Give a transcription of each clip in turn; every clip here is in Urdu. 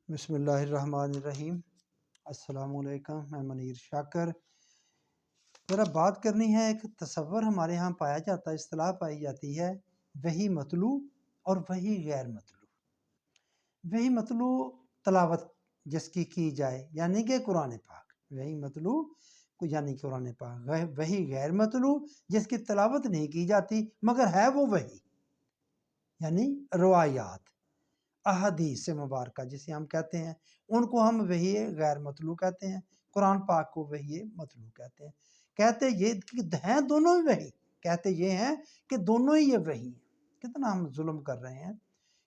بسم اللہ الرحمن الرحیم۔ السلام علیکم، میں منیر شاکر۔ ذرا بات کرنی ہے، ایک تصور ہمارے ہاں پایا جاتا ہے، اصطلاح پائی جاتی ہے، وحی مطلوع اور وحی غیر مطلوع۔ وحی مطلوع تلاوت جس کی جائے یعنی کہ قرآن پاک، وحی مطلوع یعنی قرآن پاک۔ وحی غیر مطلوع جس کی تلاوت نہیں کی جاتی مگر ہے وہ وحی، یعنی روایات، احادیث مبارکہ جسے ہم کہتے ہیں، ان کو ہم وحی غیر مطلوع کہتے ہیں، قرآن پاک کو وحی مطلوع کہتے ہیں۔ کہتے یہ ہیں دونوں ہی وحی، کہتے یہ ہیں کہ دونوں ہی یہ وحی ہیں۔ کتنا ہم ظلم کر رہے ہیں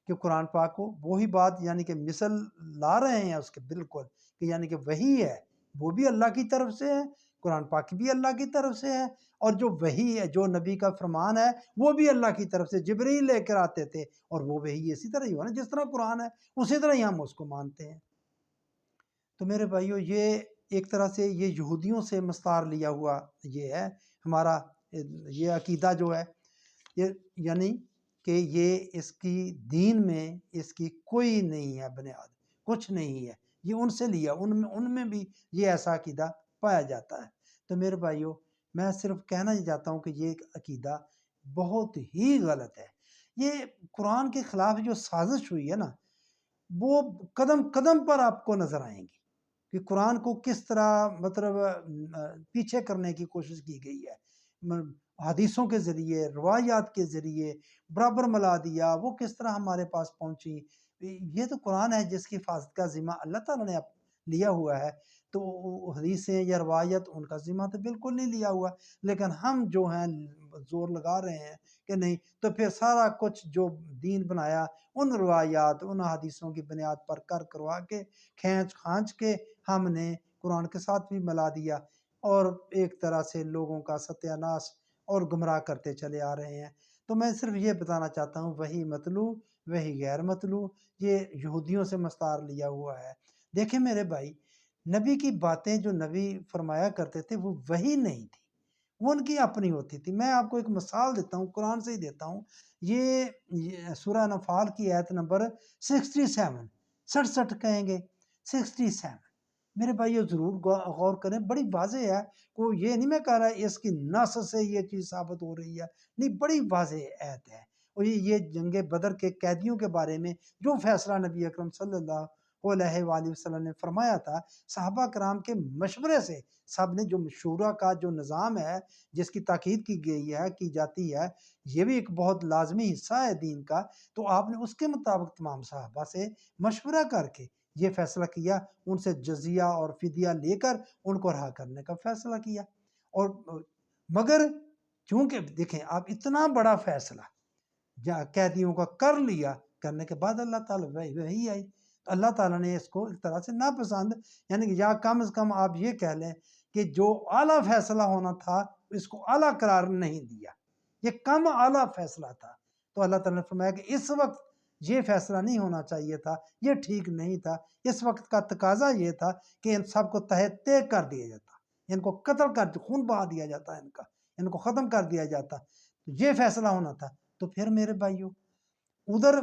کہ قرآن پاک کو وہی بات یعنی کہ مثل لا رہے ہیں اس کے بالکل، کہ یعنی کہ وحی ہے وہ بھی اللہ کی طرف سے ہے، قرآن پاک بھی اللہ کی طرف سے ہے، اور جو وحی ہے، جو نبی کا فرمان ہے، وہ بھی اللہ کی طرف سے جبریل لے کر آتے تھے، اور وہ وحی اسی طرح ہی ہوا نا، جس طرح قرآن ہے اسی طرح ہی ہم اس کو مانتے ہیں۔ تو میرے بھائیو، یہ ایک طرح سے یہ یہودیوں سے مستعار لیا ہوا یہ ہے ہمارا یہ عقیدہ جو ہے، یہ یعنی کہ یہ اس کی دین میں اس کی کوئی نہیں ہے بنیاد، کچھ نہیں ہے، یہ ان سے لیا، ان میں بھی یہ ایسا عقیدہ پایا جاتا ہے۔ تو میرے بھائیو، میں صرف کہنا ہی چاہتا ہوں کہ یہ ایک عقیدہ بہت ہی غلط ہے۔ یہ قرآن کے خلاف جو سازش ہوئی ہے نا، وہ قدم قدم پر آپ کو نظر آئیں گی کہ قرآن کو کس طرح مطلب پیچھے کرنے کی کوشش کی گئی ہے، حدیثوں کے ذریعے، روایات کے ذریعے برابر ملا دیا، وہ کس طرح ہمارے پاس پہنچی۔ یہ تو قرآن ہے جس کی حفاظت کا ذمہ اللہ تعالیٰ نے لیا ہوا ہے، تو حدیثیں یا روایت ان کا ذمہ تو بالکل نہیں لیا ہوا، لیکن ہم جو ہیں زور لگا رہے ہیں کہ نہیں، تو پھر سارا کچھ جو دین بنایا ان روایات، ان حدیثوں کی بنیاد پر کروا کے، کھینچ کھانچ کے ہم نے قرآن کے ساتھ بھی ملا دیا، اور ایک طرح سے لوگوں کا ستیہ ناش اور گمراہ کرتے چلے آ رہے ہیں۔ تو میں صرف یہ بتانا چاہتا ہوں، وحی مطلوع، وحی غیر مطلوع، یہ یہودیوں سے مستعار لیا ہوا ہے۔ دیکھیں میرے بھائی، نبی کی باتیں جو نبی فرمایا کرتے تھے وہ وحی نہیں تھی، وہ ان کی اپنی ہوتی تھی۔ میں آپ کو ایک مثال دیتا ہوں، قرآن سے ہی دیتا ہوں۔ یہ سورہ انفال کی آیت نمبر 67، 67 کہیں گے، 67۔ میرے بھائیو ضرور غور کریں، بڑی واضح ہے، کوئی یہ نہیں میں کہہ رہا اس کی نص سے یہ چیز ثابت ہو رہی ہے، نہیں، بڑی واضح آیت ہے۔ اور یہ جنگ بدر کے قیدیوں کے بارے میں جو فیصلہ نبی اکرم صلی اللہ علیہ وآلہ وسلم نے فرمایا تھا، صحابہ کرام کے مشورے سے، سب نے جو مشورہ کا جو نظام ہے جس کی تاکید کی گئی ہے، کی جاتی ہے، یہ بھی ایک بہت لازمی حصہ ہے دین کا، تو آپ نے اس کے مطابق تمام صحابہ سے مشورہ کر کے یہ فیصلہ کیا، ان سے جزیہ اور فدیہ لے کر ان کو رہا کرنے کا فیصلہ کیا۔ اور مگر چونکہ دیکھیں، آپ اتنا بڑا فیصلہ قیدیوں کا کر لیا، کرنے کے بعد اللہ تعالیٰ وہی آئی، تو اللہ تعالیٰ نے اس کو ایک طرح سے ناپسند، یعنی کہ یا کم از کم آپ یہ کہہ لیں کہ جو اعلیٰ فیصلہ ہونا تھا اس کو اعلیٰ قرار نہیں دیا، یہ کم اعلیٰ فیصلہ تھا۔ تو اللہ تعالیٰ نے فرمایا کہ اس وقت یہ فیصلہ نہیں ہونا چاہیے تھا، یہ ٹھیک نہیں تھا، اس وقت کا تقاضا یہ تھا کہ ان سب کو تہہ تے کر دیا جاتا، ان کو قتل کر، خون بہا دیا جاتا ہے، ان کو ختم کر دیا جاتا، تو یہ فیصلہ ہونا تھا۔ تو پھر میرے بھائیوں، ادھر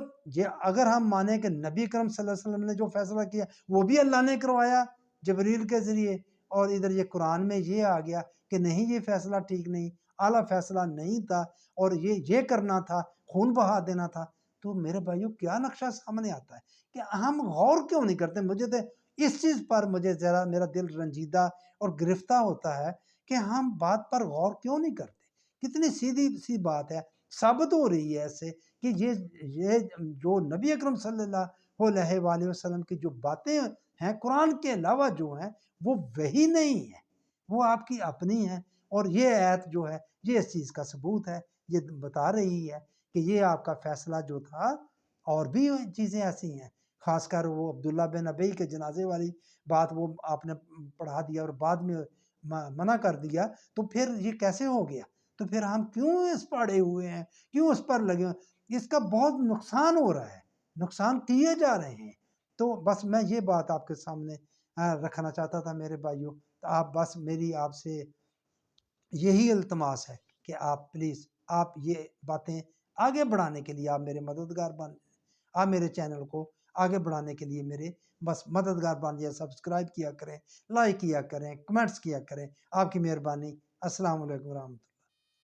اگر ہم مانیں کہ نبی کرم صلی اللہ علیہ وسلم نے جو فیصلہ کیا وہ بھی اللہ نے کروایا جبریل کے ذریعے، اور ادھر یہ قرآن میں یہ آ گیا کہ نہیں، یہ فیصلہ ٹھیک نہیں، اعلیٰ فیصلہ نہیں تھا، اور یہ کرنا تھا، خون بہا دینا تھا، تو میرے بھائیوں کیا نقشہ سامنے آتا ہے کہ ہم غور کیوں نہیں کرتے؟ مجھے تو اس چیز پر ذرا میرا دل رنجیدہ اور گرفتہ ہوتا ہے کہ ہم بات پر غور کیوں نہیں کرتے۔ کتنی سیدھی سی بات ہے، ثابت ہو رہی ہے ایسے کہ یہ جو نبی اکرم صلی اللہ علیہ وآلہ وسلم کی جو باتیں ہیں قرآن کے علاوہ جو ہیں وہ وہی نہیں ہے، وہ آپ کی اپنی ہیں، اور یہ آیت جو ہے یہ اس چیز کا ثبوت ہے، یہ بتا رہی ہے کہ یہ آپ کا فیصلہ جو تھا، اور بھی چیزیں ایسی ہیں، خاص کر وہ عبداللہ بن ابی کے جنازے والی بات وہ آپ نے پڑھا دیا اور بعد میں منع کر دیا، تو پھر یہ کیسے ہو گیا؟ تو پھر ہم کیوں اس پڑے ہوئے ہیں، کیوں اس پر لگے ہوئے؟ اس کا بہت نقصان ہو رہا ہے، نقصان کیے جا رہے ہیں۔ تو بس میں یہ بات آپ کے سامنے رکھنا چاہتا تھا میرے بھائیوں، تو آپ بس میری آپ سے یہی التماس ہے کہ آپ پلیز آپ یہ باتیں آگے بڑھانے کے لیے آپ میرے مددگار بن، آپ میرے چینل کو آگے بڑھانے کے لیے میرے بس مددگار بن جائے. سبسکرائب کیا کریں، لائک کیا کریں، کمنٹس کیا کریں. آپ کی مہربانی. السلام علیکم ورحمۃ اللہ.